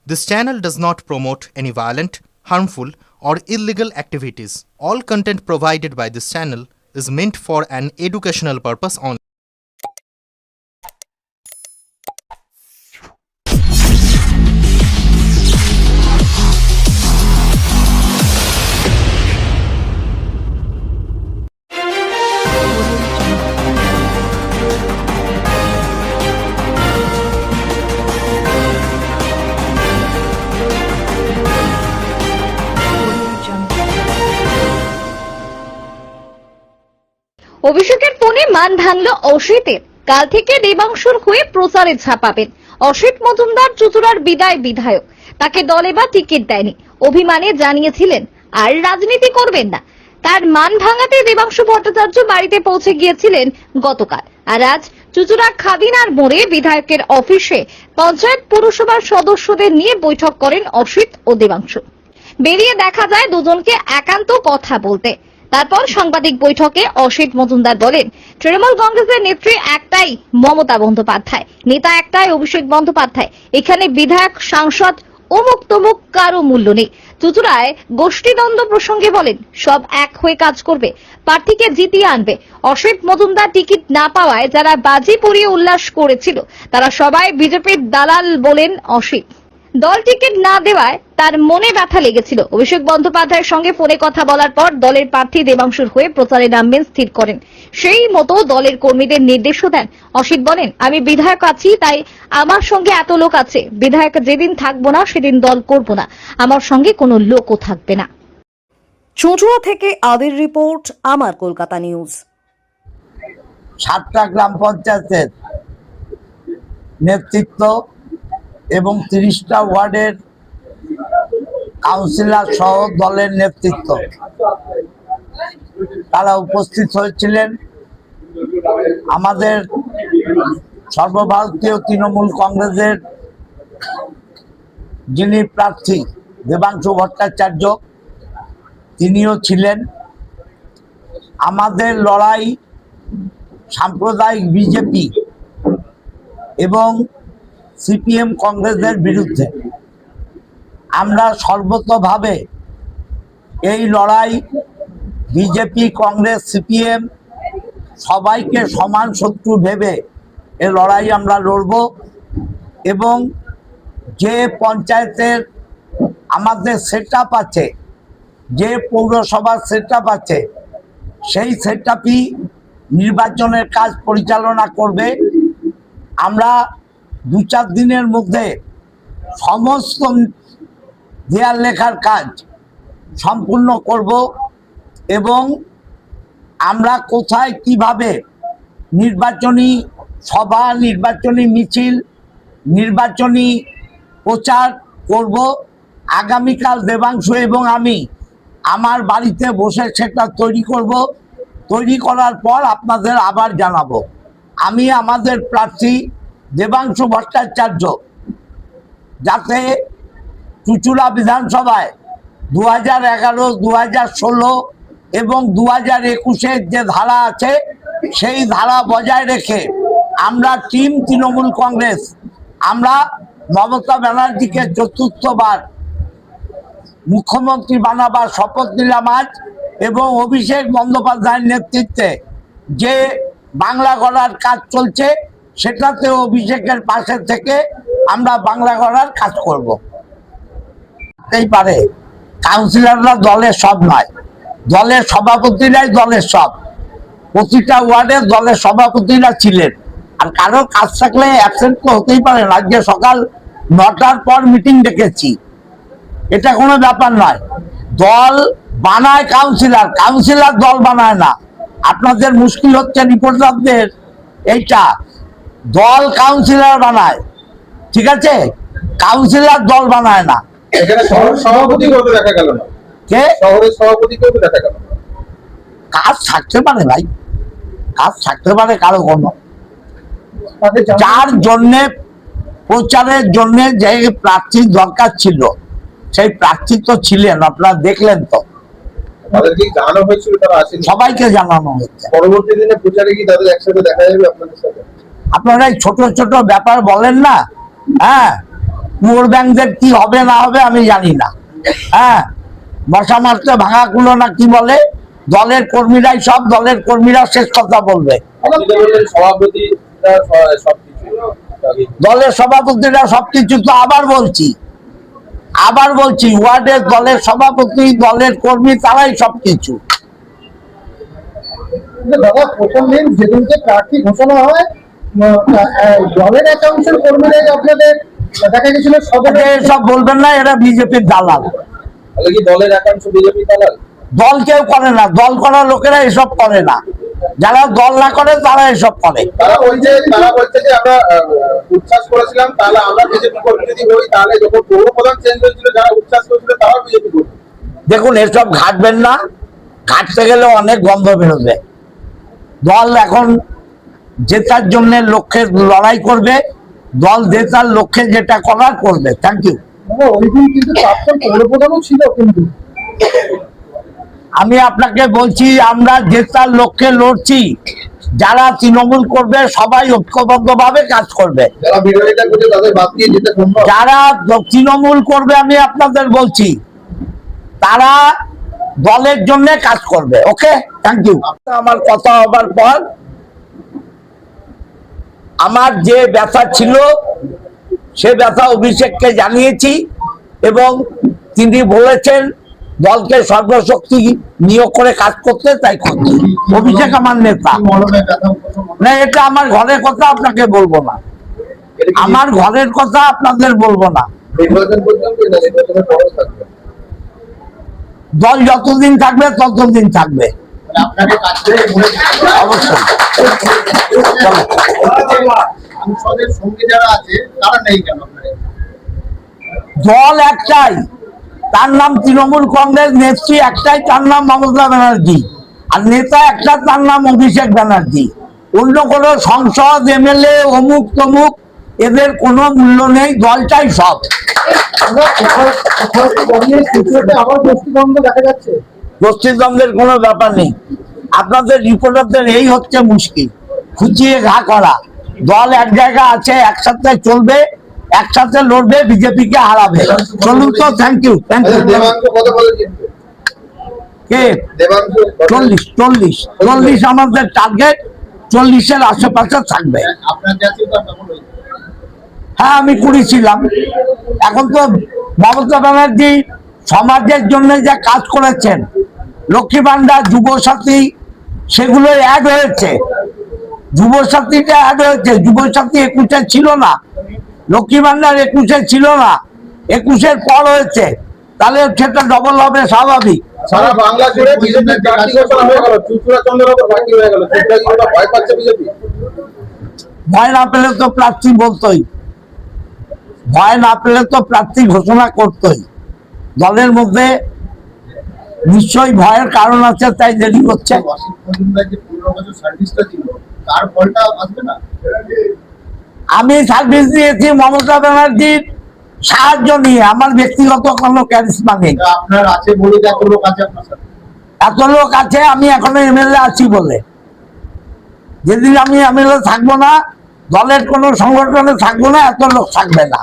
This channel does not promote any violent, harmful, or illegal activities. All content provided by this channel is meant for an educational purpose only. অভিষেকের ফোনে মান ভাঙল অসিতের। কাল থেকে দেবাংশুর হয়ে প্রচারে ঝাঁপাবেন অসিত মজুমদার। চুঁচুড়ার বিদায় বিধায়ক, তাকে দলে বা টিকিট দেয়নি, অভিমানে জানিয়েছিলেন আর রাজনীতি করবেন না। তার মান ভাঙাতে দেবাংশু ভট্টাচার্য বাড়িতে পৌঁছে গিয়েছিলেন গতকাল। আর আজ চুঁচুড়া খাদিনার মোড়ে বিধায়কের অফিসে পঞ্চায়েত পুরসভার সদস্যদের নিয়ে বৈঠক করেন অসিত ও দেবাংশু। বেরিয়ে দেখা যায় দুজনকে একান্ত কথা বলতে। তারপর সাংবাদিক বৈঠকে অসিত মজুমদার বলেন, তৃণমূল কংগ্রেসের নেত্রী একটাই মমতা বন্দ্যোপাধ্যায়, নেতা একটাই অভিষেক বন্দ্যোপাধ্যায়। এখানে বিধায়ক, সাংসদ, অমুক তমুক কারো মূল্য নেই। চুঁচুড়ায় গোষ্ঠীদ্বন্দ্ব প্রসঙ্গে বলেন, সব এক হয়ে কাজ করবে, প্রার্থীকে জিতিয়ে আনবে। অসিত মজুমদার টিকিট না পাওয়ায় যারা বাজি পুড়িয়ে উল্লাস করেছিল তারা সবাই বিজেপির দালাল বলেন অসিত। দল টিকিট না দেওয়ায় তার মনে ব্যথা লেগেছিল। অভিষেক বন্দ্যোপাধ্যায়ের সঙ্গে ফোনে কথা বলার পর দলের প্রার্থী দেবাংশুর হয়ে প্রচারে নামবেন স্থির করেন। সেই মতো দলের কর্মীদের নির্দেশও দেন। অসিত বলেন, আমি বিধায়ক আছি, তাই আমার সঙ্গে এত লোক আছে। বিধায়ক যেদিন থাকবো না সেদিন দল করব না, আমার সঙ্গে কোনো লোকও থাকবে না। চুঁচুড়া থেকে আদির রিপোর্ট, আমার কলকাতা নিউজ। 7টা গ্রাম পঞ্চায়েতের নেতৃত্ব এবং 30টা ওয়ার্ডের কাউন্সিলর সহ দলের নেতৃত্ব তারা উপস্থিত হয়েছিলেন। আমাদের সর্বভারতীয় তৃণমূল কংগ্রেসের যিনি প্রার্থী দেবাংশু ভট্টাচার্য, তিনিও ছিলেন। আমাদের লড়াই সাম্প্রদায়িক বিজেপি এবং সিপিএম কংগ্রেসের বিরুদ্ধে। আমরা সর্বতভাবে এই লড়াই বিজেপি, কংগ্রেস, সিপিএম সবাইকে সমান শত্রু ভেবে এই লড়াই আমরা লড়ব। এবং যে পঞ্চায়েতের আমাদের সেটআপ আছে, যে পৌরসভার সেটআপ আছে, সেই সেটআপই নির্বাচনের কাজ পরিচালনা করবে। আমরা 2-4 দিনের মধ্যে সমস্ত দেয়াল লেখার কাজ সম্পূর্ণ করব এবং আমরা কোথায় কিভাবে নির্বাচনী সভা, নির্বাচনী মিছিল, নির্বাচনী প্রচার করব, আগামীকাল দেবাংশু এবং আমি আমার বাড়িতে বসে সেটা তৈরি করব। তৈরি করার পর আপনাদের আবার জানাবো। আমি আমাদের প্রার্থী দেবাংশু ভট্টাচার্য যাতে চুঁচুড়া বিধানসভায় 2011, 2016 এবং 2021-এর যে ধারা আছে সেই ধারা বজায় রেখে আমরা টিম তৃণমূল কংগ্রেস, আমরা মমতা ব্যানার্জিকে 4র্থবার মুখ্যমন্ত্রী বানাবার শপথ নিলাম আজ। এবং অভিষেক বন্দ্যোপাধ্যায়ের নেতৃত্বে যে বাংলা গড়ার কাজ চলছে সেটাতে অভিষেকের পাশে থেকে আমরা বাংলা গড়ার কাজ করব। এই পারে কাউন্সিলররা দলের সব নয়, দলের সভাপতিরাই দলের সব। প্রতিটা ওয়ার্ডে দলের সভাপতিরা ছিলেন। আর কারো কাজ থাকলে অ্যাবসেন্ট তো হতেই পারে না। আজকে সকাল 9টার পর মিটিং ডেকেছি, এটা কোনো ব্যাপার নয়। দল বানায় কাউন্সিলর, কাউন্সিলর দল বানায় না। আপনাদের মুশকিল হচ্ছে রিপোর্টারদের, এইটা দল কাউন্সিলর বানায়, ঠিক আছে? কাউন্সিলর দল বানায় না। এখানে শহরের সভাপতি কেউ দেখা গেল না। কে শহরের সভাপতি কেউ দেখা গেল না। কাজ থাকতে পারে ভাই, কাজ থাকতে পারে কারো কোনো। যার জন্যে প্রচারের জন্য যে প্রার্থীর দরকার ছিল সেই প্রার্থী তো ছিলেন, আপনারা দেখলেন তো। তাদেরকে জানানো হয়েছিল, তারা আসেনি। সবাইকে জানানো হয়েছে। পরবর্তী দিনে প্রচারে কি তাদের একসাথে দেখা যাবে আপনাদের সাথে? আপনারা এই ছোট ছোট ব্যাপার বলেন না, হ্যাঁ কুয়োর ব্যাংকদের কি হবে না হবে আমি জানি না। হ্যাঁ, মশা মারতে ভাঙা কুলো না কি বলে, দলের কর্মীরাই সব, দলের কর্মীরা শেষ কথা বলবে। দলের সভাপতিরা সবকিছু, তো আবার বলছি ওয়ার্ডের দলের সভাপতি, দলের কর্মী, তারাই সবকিছু। দাদা প্রথম দিন যেদিনকে প্রার্থী ঘোষণা হয় দলের একাংশের কর্মীরাই আপনাদের দেখা গেছিল সব বলবেন না, এরা বিজেপির দালাল। তাহলে কি দলের একাংশ বিজেপি দালাল? দল কেউ করে না, দল করা লোকেরা এসব করে না, যারা দল না করে তারা এসব করে। তারা বলছে যে আমরা উচ্ছ্বাস করেছিলাম, তাহলে আমরা বিজেপি কর্মী যদি হই, তাহলে যখন পৌর প্রধান চেঞ্জ হয়েছিল যারা উচ্ছ্বাস করেছিল তারাও বিজেপি কর্মী। দেখুন, এসব ঘাটবেন না, ঘাটতে গেলে অনেক গন্ধ বেরোবে। দল এখন জেতার জন্য লক্ষ্যে লড়াই করবে, দল জেতার লক্ষ্যে যেটা করার করবে। Thank you. ওই দিন কিন্তু প্রাক্তন পৌর প্রধানও ছিল কিন্তু। আমি আপনাকে বলছি, আমরা জেতার লক্ষ্যে লড়ছি, যারা তৃণমূল করবে সবাই ঐক্যবদ্ধ ভাবে কাজ করবে। যারা বিরোধিতা করছে তাদের বাদ দিয়ে যেতে সম্ভব। যারা তৃণমূল করবে আমি আপনাদের বলছি, তারা দলের জন্য কাজ করবে। ওকে, থ্যাংক ইউ। আমার কথা হবার পর আমার যে ব্যথা ছিল সে ব্যথা অভিষেককে জানিয়েছি এবং তিনি বলেছেন দলকে সর্বশক্তি নিয়োগ করে কাজ করতে, তাই করছে। অভিষেক আমার নেতা না, এটা আমার ঘরের কথা আপনাকে বলবো না, আমার ঘরের কথা আপনাদের বলবো না। নির্বাচন পর্যন্ত নির্বাচনের পরে থাকবে, দল যতদিন থাকবে ততদিন থাকবে। আপনাকে কাজ করে অবশ্যই। সংসদের সঙ্গে যারা আছে তারা নেই কেন আপনার? দল একটাই, তার নাম তৃণমূল কংগ্রেস, নেত্রী একটাই, তার নাম মমতা ব্যানার্জি, আর নেতা একটা, তার নাম অভিষেক ব্যানার্জি। অন্য কোনো সংসদ, এমএলএ, অমুক তমুক, এদের কোনো মূল্য নেই, দলটাই সব। আবার গোষ্ঠীদ্বন্দ্ব দেখা যাচ্ছে। গোষ্ঠীদ্বন্দ্বের কোনো ব্যাপার নেই। আপনাদের রিপোর্টারদের এই হচ্ছে মুশকিল, খুঁচিয়ে ঘা করা। দল এক জায়গা আছে, একসাথে চলবে, একসাথে লড়বে, বিজেপিকে হারাবে। চলুন তো, থ্যাংক ইউ। দেবাংশ কত বলেছেন? কে? দেবাংশ 40 আমাদের টার্গেট, 40-এর আশেপাশে থাকবে। আপনার জাতীয় কেমন হয়েছে? হ্যাঁ, আমি করেছিলাম। এখন তো মমতা ব্যানার্জি সমাজের জন্য যা কাজ করেছেন, লক্ষ্মী ভান্ডার, যুবসাথী, সেগুলো অ্যাড হয়েছে। যুবসাথীটা অ্যাড হয়েছে, যুবসাথী 21-এ ছিল না, লক্ষ্মী ভান্ডার 21-এ ছিল না, 21-এর পর হয়েছে, তাহলে সেটা ডবল হবে, স্বাভাবিক। সারা বাংলা জুড়ে বিজেপির প্রার্থী ঘোষণা হয়ে গেল, চুচুড়া চন্দ্রনগর বাকি হয়ে গেল। সেটা কি ওরা ভয় পাচ্ছে বিজেপি? ভয় না পেলে তো প্রার্থী বলতোই, ভয় না পেলে তো প্রার্থী ঘোষণা করতোই। দলের মধ্যে নিশ্চয়ই ভয়ের কারণ আছে, তাই দেরি করছে। অসিত মজুমদার যে 15 বছর সার্ভিসটা ছিল, তার ফলটা আসবে না? আমি সার্ভিস দিয়েছি মমতা ব্যানার্জির সাহায্য নিয়ে, আমার ব্যক্তিগত কোনো ক্যারিজমা নেই। আপনার আছে বলে যে এত লোক আছে আপনার সাথে। এত লোক আছে, আমি এখনো এমএলএ আছি বলে। যেদিন আমি এমএলএ থাকবো না, দলের কোনো সংগঠনে থাকবো না, এত লোক থাকবে না।